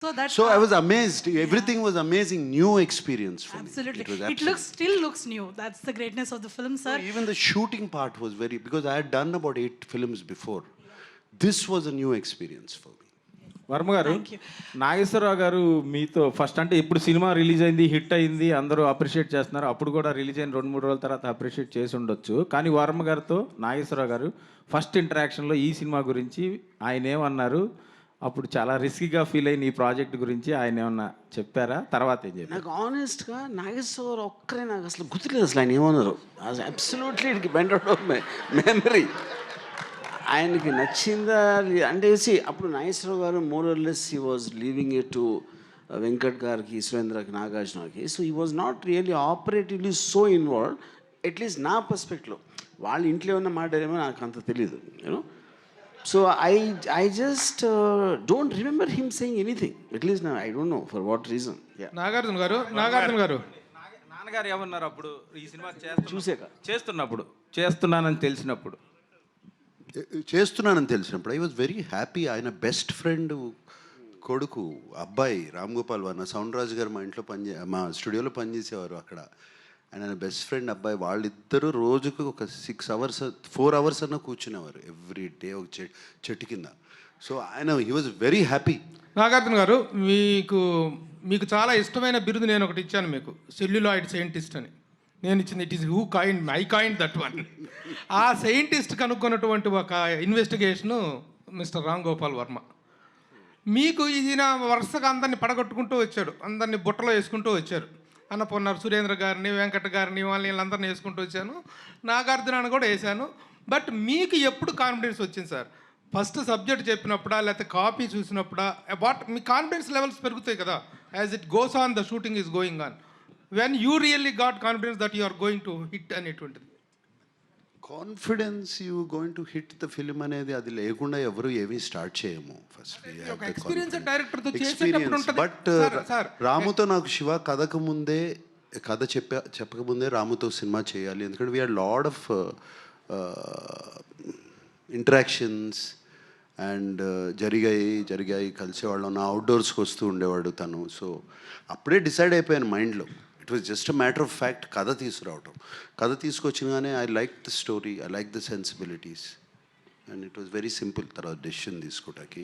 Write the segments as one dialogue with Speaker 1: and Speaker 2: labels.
Speaker 1: So that
Speaker 2: So I was amazed. Everything was amazing, new experience for
Speaker 1: absolutely.
Speaker 2: me.
Speaker 1: It looks still looks new. That's the greatness of the film, sir.
Speaker 2: Even the shooting part was very, because I had done about 8 films before. This was a new experience for me.
Speaker 3: Varma గారు,
Speaker 1: Thank you.
Speaker 3: Nageswararao గారు మీతో first అంటే ఇప్పుడు cinema release అయింది, hit అయింది, అందరూ appreciate చేస్తున్నారు. అప్పుడు కూడా రిలీజ్ అయిన 2-3 రోజుల తర్వాత అప్రిషియేట్ చేసి ఉండొచ్చు. కానీ వర్మ గారితో నాగేశ్వరరావు గారు ఫస్ట్ ఇంటరాక్షన్లో ఈ సినిమా గురించి ఆయన ఏమన్నారు? అప్పుడు చాలా రిస్కీగా ఫీల్ అయిన ఈ ప్రాజెక్ట్ గురించి ఆయన ఏమన్నా చెప్పారా? తర్వాత ఏం చెప్పారు?
Speaker 2: నాకు ఆనెస్ట్గా నాగేశ్వర ఒక్కరే నాకు అసలు గుర్తులేదు అసలు ఆయన ఏమన్నారు. Absolutely it bend out of my memory. ఆయనకి నచ్చిందా అంటే అప్పుడు Nageswara Rao garu more or less he was leaving it to Venkat గారికి, సురేంద్రకి, నాగార్జునకి. So he was not really operatively so involve, at least నా పర్స్పెక్ట్లో. వాళ్ళ ఇంట్లో ఉన్న మాట ఏమో నాకు అంత తెలీదు, you know. So I just don't remember him saying anything. At least now I don't know for what reason. Yeah.
Speaker 4: Nagarjuna గారు
Speaker 3: నాన్నగారు ఏమన్నారు అప్పుడు ఈ సినిమా
Speaker 2: చూసాక
Speaker 3: చేస్తున్నానని తెలిసినప్పుడు?
Speaker 2: చేస్తున్నానని తెలిసినప్పుడు ఐ వాజ్ వెరీ హ్యాపీ. ఆయన బెస్ట్ ఫ్రెండ్ కొడుకు అబ్బాయి రామ్ గోపాల్ వర్మ, సౌండ్ రాజు గారు మా ఇంట్లో మా స్టూడియోలో పనిచేసేవారు అక్కడ. ఆయన బెస్ట్ ఫ్రెండ్ అబ్బాయి. వాళ్ళిద్దరూ రోజుకు ఒక 6 hours 4 hours అన్న కూర్చునేవారు ఎవ్రీ డే ఒక చెట్టు కింద. సో ఆయన he was very happy.
Speaker 4: Nagarjuna గారు, మీకు చాలా ఇష్టమైన బిరుదు నేను ఒకటి ఇచ్చాను మీకు, సెల్యులాయిడ్ సైంటిస్ట్ అని. నేను ఇచ్చింది it is who kind I kind that one. ఆ సైంటిస్ట్ కనుక్కున్నటువంటి ఒక ఇన్వెస్టిగేషను మిస్టర్ రామ్ గోపాల్ వర్మ. మీకు ఈయన వరుసగా అందరినీ పడగొట్టుకుంటూ వచ్చాడు, అందరినీ బుట్టలో వేసుకుంటూ వచ్చారు. అన్నపూర్ణ సురేంద్ర గారిని, వెంకట గారిని, వీళ్ళందరినీ వేసుకుంటూ వచ్చాను, నాగార్జునాన్ని కూడా వేసాను. బట్ మీకు ఎప్పుడు కాన్ఫిడెన్స్ వచ్చింది సార్? ఫస్ట్ సబ్జెక్ట్ చెప్పినప్పుడా, లేకపోతే కాపీ చూసినప్పుడా? మీ కాన్ఫిడెన్స్ లెవెల్స్ పెరుగుతాయి కదా as it goes on, the shooting is going on. When you really got confidence that you are going to hit అనేటువంటిది?
Speaker 2: Confidence you going to hit the film అనేది అది లేకుండా ఎవరు ఏమీ స్టార్ట్ చేయము. ఫస్ట్ బట్ రాముతో నాకు శివ కథ చెప్పకముందే రాముతో సినిమా చేయాలి, ఎందుకంటే we had lot of interactions and జరిగాయి కలిసేవాళ్ళం. నా అవుట్డోర్స్కి వస్తూ ఉండేవాడు తను. సో అప్పుడే డిసైడ్ అయిపోయాను మైండ్లో. It was just a matter of fact కథ తీసుకురావటం. కథ తీసుకొచ్చినగానే I like the story, I like the sensibilities and it was very simple. తర్వాత డెసిషన్ తీసుకోవటానికి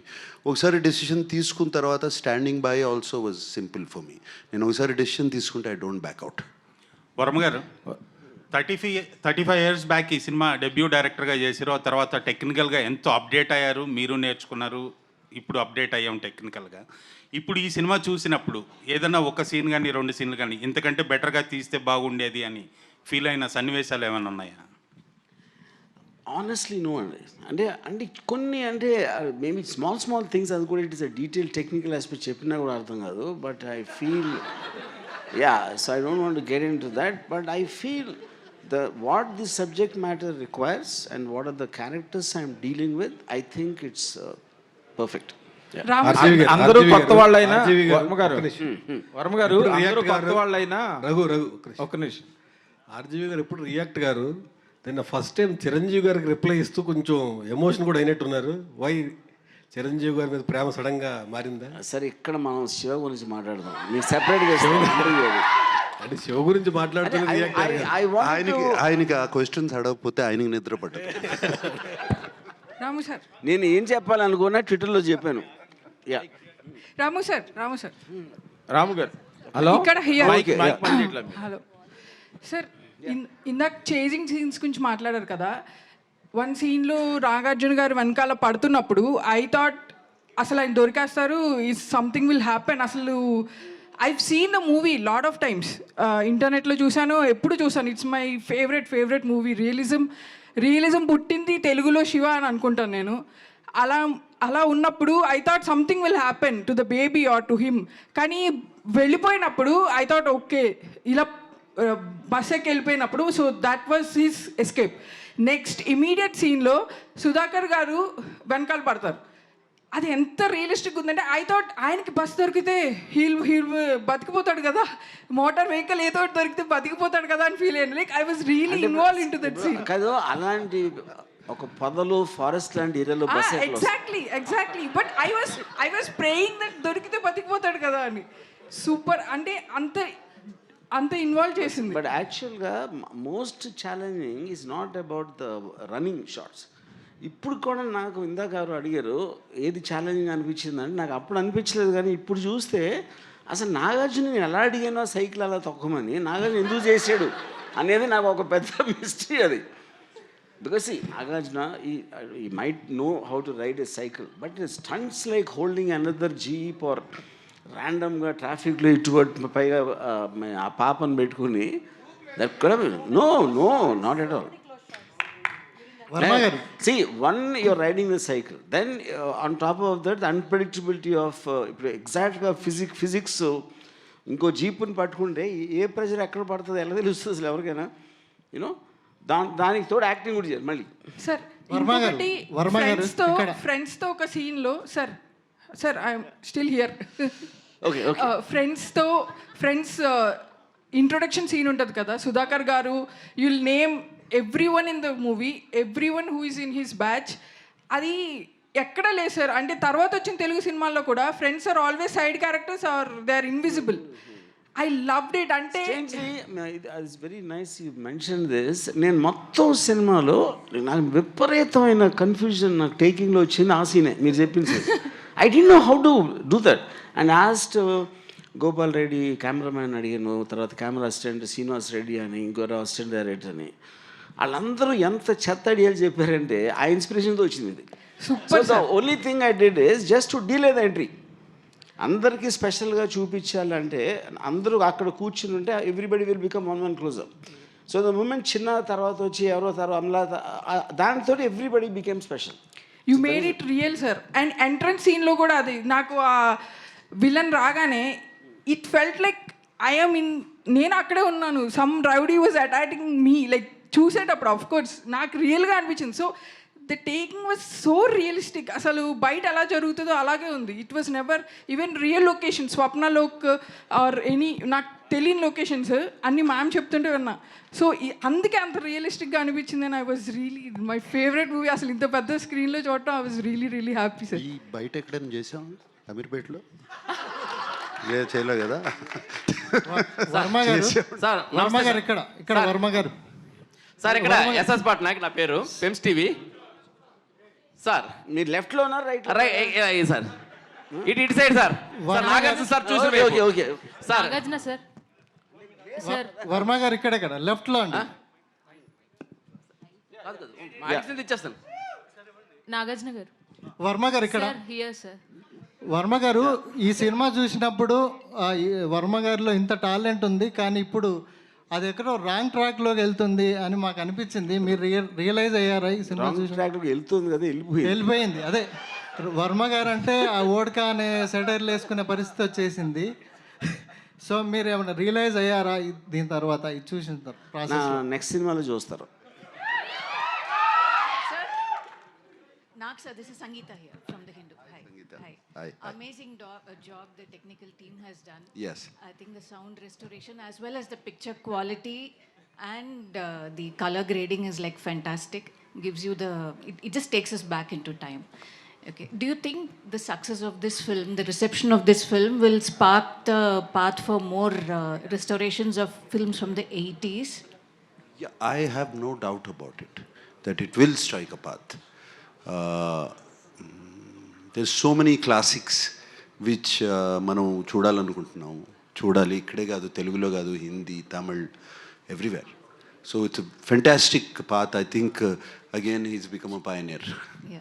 Speaker 2: ఒకసారి డెసిషన్ తీసుకున్న తర్వాత standing by also was simple for me. నేను ఒకసారి డెసిషన్ తీసుకుంటే I don't back out.
Speaker 5: Varma garu, 35 years back ఈ సినిమా డెబ్యూ డైరెక్టర్గా చేసారు. ఆ తర్వాత టెక్నికల్గా ఎంతో అప్డేట్ అయ్యారు, మీరు నేర్చుకున్నారు, ఇప్పుడు అప్డేట్ అయ్యాం టెక్నికల్గా. ఇప్పుడు ఈ సినిమా చూసినప్పుడు ఏదైనా ఒక సీన్ కానీ 2 సీన్లు కానీ ఇంతకంటే బెటర్గా తీస్తే బాగుండేది అని ఫీల్ అయిన సన్నివేశాలు ఏమైనా ఉన్నాయా?
Speaker 2: ఆనెస్ట్లీ నో అండి. అంటే కొన్ని మేబీ స్మాల్ థింగ్స్, అది కూడా it is a detail technical aspect చెప్పినా కూడా అర్థం కాదు. But I feel so I don't want to get in to that. But I feel what this subject matter requires and what are the characters I'm dealing with, I think it's perfect.
Speaker 3: అందరూ కొత్త వాళ్ళైనా వర్మ గారు అందరూ కొత్త వాళ్ళైనా ఒక్క నిమిషం.
Speaker 6: RGV గారు ఎప్పుడు రియాక్ట్ గారు నిన్న ఫస్ట్ టైం చిరంజీవి గారికి రిప్లై ఇస్తూ కొంచెం ఎమోషన్ కూడా అయినట్టున్నారు. వై చిరంజీవి గారి మీద ప్రేమ సడన్గా మారిందా?
Speaker 2: సరే, ఇక్కడ మనం శివ గురించి మాట్లాడదాం. మీరు సెపరేట్గా
Speaker 6: అంటే శివ గురించి మాట్లాడుతున్న
Speaker 2: ఆయనకి ఆ క్వశ్చన్స్ అడగకపోతే ఆయనకి నిద్ర పట్టదు.
Speaker 7: రాము సార్,
Speaker 2: నేను ఏం చెప్పాలనుకున్నా ట్విట్టర్లో చెప్పాను.
Speaker 7: రాము గారు
Speaker 3: హలో,
Speaker 7: ఇక్కడ
Speaker 3: హలో
Speaker 7: సార్, ఇందాక చేజింగ్ సీన్స్ గురించి మాట్లాడారు కదా. వన్ సీన్లో నాగార్జున గారు వెనకాల పడుతున్నప్పుడు ఐ థాట్ అసలు ఆయన దొరికేస్తారు, ఈజ్ సంథింగ్ విల్ హ్యాపెన్. అసలు I've seen the movie lot of times, ఇంటర్నెట్లో చూశాను, ఎప్పుడు చూసాను. It's my favourite movie. Realism పుట్టింది తెలుగులో శివ అని అనుకుంటాను నేను. అలా ఉన్నప్పుడు I thought something will happen to the baby or to him. కానీ వెళ్ళిపోయినప్పుడు ఐ థాట్ ఓకే, ఇలా బస్ ఎక్కి వెళ్ళిపోయినప్పుడు so that was his escape. Next immediate సీన్లో సుధాకర్ గారు వెనకాల పడతారు. అది ఎంత రియలిస్టిక్ ఉందంటే ఐ థాట్ ఆయనకి బస్ దొరికితే హీల్ బతికిపోతాడు కదా, మోటార్ వెహికల్ ఏదో దొరికితే బతికిపోతాడు కదా అని ఫీల్ అయ్యాను. Like I was really involve in to that scene.
Speaker 2: కాదు, అలాంటి ఒక పొదలు ఫారెస్ట్ లాంటి ఏరియాలో bus
Speaker 7: exactly but I was praying that దొరికితే బతికిపోతాడు కదా అని. సూపర్ అంటే అంత ఇన్వాల్వ్ చేసింది.
Speaker 2: బట్ యాక్చువల్గా most challenging is not about the running shorts. ఇప్పుడు కూడా నాకు ఇందాక ఎవరు అడిగారు ఏది ఛాలెంజింగ్ అనిపించిందంటే, నాకు అప్పుడు అనిపించలేదు, కానీ ఇప్పుడు చూస్తే అసలు నాగార్జున నేను ఎలా అడిగానో సైకిల్ అలా తొక్కమని, నాగార్జున ఎందుకు చేశాడు అనేది నాకు ఒక పెద్ద మిస్టరీ అది. బికాస్ నాగార్జున ఈ might know how to ride a cycle, but stunts like holding another jeep or ర్యాండమ్గా ట్రాఫిక్లో ఇటువంటి పైగా ఆ పాపను పెట్టుకుని that no not at all. See, one, you're riding the cycle. Then on top of that, the unpredictability of exactగా physics. ఇంకో జీపుని పట్టుకుంటే ఏ ప్రెషర్ ఎక్కడ పడుతుంది ఎలా తెలుస్తుంది అసలు ఎవరికైనా, యూనో. దానికి తోడు యాక్టింగ్ కూడా చేయాలి మళ్ళీ.
Speaker 7: సార్ ఫ్రెండ్స్తో ఒక సీన్లో sir I'm still here.
Speaker 2: Okay
Speaker 7: friends introduction scene ఉంటుంది కదా, Sudhakar garu you'll name everyone in the movie, everyone who is in his batch. అది ఎక్కడ లేదు సార్. అంటే తర్వాత వచ్చిన తెలుగు సినిమాల్లో కూడా friends are always side characters or they are invisible. I loved it. అంటే
Speaker 2: it's very nice you mention this. నేను మొత్తం సినిమాలో నాకు విపరీతమైన కన్ఫ్యూజన్ నాకు టేకింగ్లో వచ్చింది ఆ సీనే మీరు చెప్పింది sir. I don't know how to do that and ఆస్ట్ Gopal Reddy cameraman అడిగాను, తర్వాత కెమెరా అసిస్టెంట్ శ్రీనివాస్ రెడ్డి అని, ఇంకోరు అసిస్టెంట్ డైరెక్టర్ అని. వాళ్ళందరూ ఎంత చెత్త ఐడియాలు చెప్పారంటే ఆ ఇన్స్పిరేషన్తో వచ్చింది ఇది. So the only thing I did is just to delay the entry. అందరికీ స్పెషల్గా చూపించాలంటే అందరూ అక్కడ కూర్చుని ఉంటే everybody will become one closer. So the moment చిన్న తర్వాత వచ్చి ఎవరో తర్వాత అమలా దానితో everybody became special.
Speaker 7: You made it real sir. And entrance సీన్లో కూడా అది నాకు ఆ విలన్ రాగానే it felt like I'm in, నేను అక్కడే ఉన్నాను. Some rowdy was attacking me like చూసేటప్పుడు ఆఫ్ కోర్స్ నాకు రియల్గా అనిపించింది. So the taking was so realistic. అసలు బయట ఎలా జరుగుతుందో అలాగే ఉంది. It was never even real location, Swapnalok or any నాకు తెలియని లొకేషన్స్ అన్ని మ్యామ్ చెప్తుంటే విన్నా. సో అందుకే అంత రియలిస్టిక్గా అనిపించింది. And I was really my favourite movie. అసలు ఇంత పెద్ద స్క్రీన్లో చూడటం I was really happy sir.
Speaker 8: ఈ బయట ఎక్కడైనా చేసాం అమీర్పేటలో చేయలేదు కదా.
Speaker 9: వర్మ గారు ఇక్కడ వర్మ గారు సార్, ఇక్కడ ఎస్ఎస్ పట్నాయక్ నా పేరు, పెమ్స్ టీవీ సార్.
Speaker 2: మీరు లెఫ్ట్లో ఉన్నారు రైట్
Speaker 9: సార్, ఇటు సైడ్ సార్. నాగార్జున సార్ చూసి
Speaker 2: okay
Speaker 9: sir.
Speaker 10: Nagarjuna sir sir
Speaker 9: Varma గారు ఇక్కడ లెఫ్ట్లో అండి. ఇచ్చేస్తాను.
Speaker 10: నాగార్జున గారు.
Speaker 9: వర్మ గారు ఇక్కడ.
Speaker 10: Here sir.
Speaker 9: వర్మ గారు ఈ సినిమా చూసినప్పుడు వర్మ గారిలో ఇంత టాలెంట్ ఉంది, కానీ ఇప్పుడు అది ఎక్కడో రాంగ్ ట్రాక్లోకి వెళ్తుంది అని మాకు అనిపించింది. మీరు రియలైజ్ అయ్యారా ఈ సినిమా
Speaker 2: ట్రాక్లోకి వెళ్తుంది కదా?
Speaker 9: వెళ్ళిపోయింది. అదే వర్మ గారు అంటే ఆ ఓడ్కా అనే సెటైర్లు వేసుకునే పరిస్థితి వచ్చేసింది. సో మీరు ఏమైనా రియలైజ్ అయ్యారా దీని తర్వాత ఇది చూసిన తర్వాత?
Speaker 2: నెక్స్ట్ సినిమాలో చూస్తారు.
Speaker 11: Nag sir, this is Sangeeta here from The Hindu. Hi. Hi. Amazing job the technical team has done.
Speaker 8: Yes.
Speaker 11: I think the sound restoration as well as the picture quality and the color grading is like fantastic. Gives you it just takes us back into time. Okay. Do you think the success of this film, the reception of this film will spark the path for more restorations of films from the 80s?
Speaker 8: Yeah, I have no doubt about it, that it will strike a path. There's so many classics which మనం చూడాలనుకుంటున్నాము. చూడాలి, ఇక్కడే కాదు, తెలుగులో కాదు, Hindi, Tamil, everywhere. So it's a fantastic path. I think again he's become a pioneer.
Speaker 11: Yeah.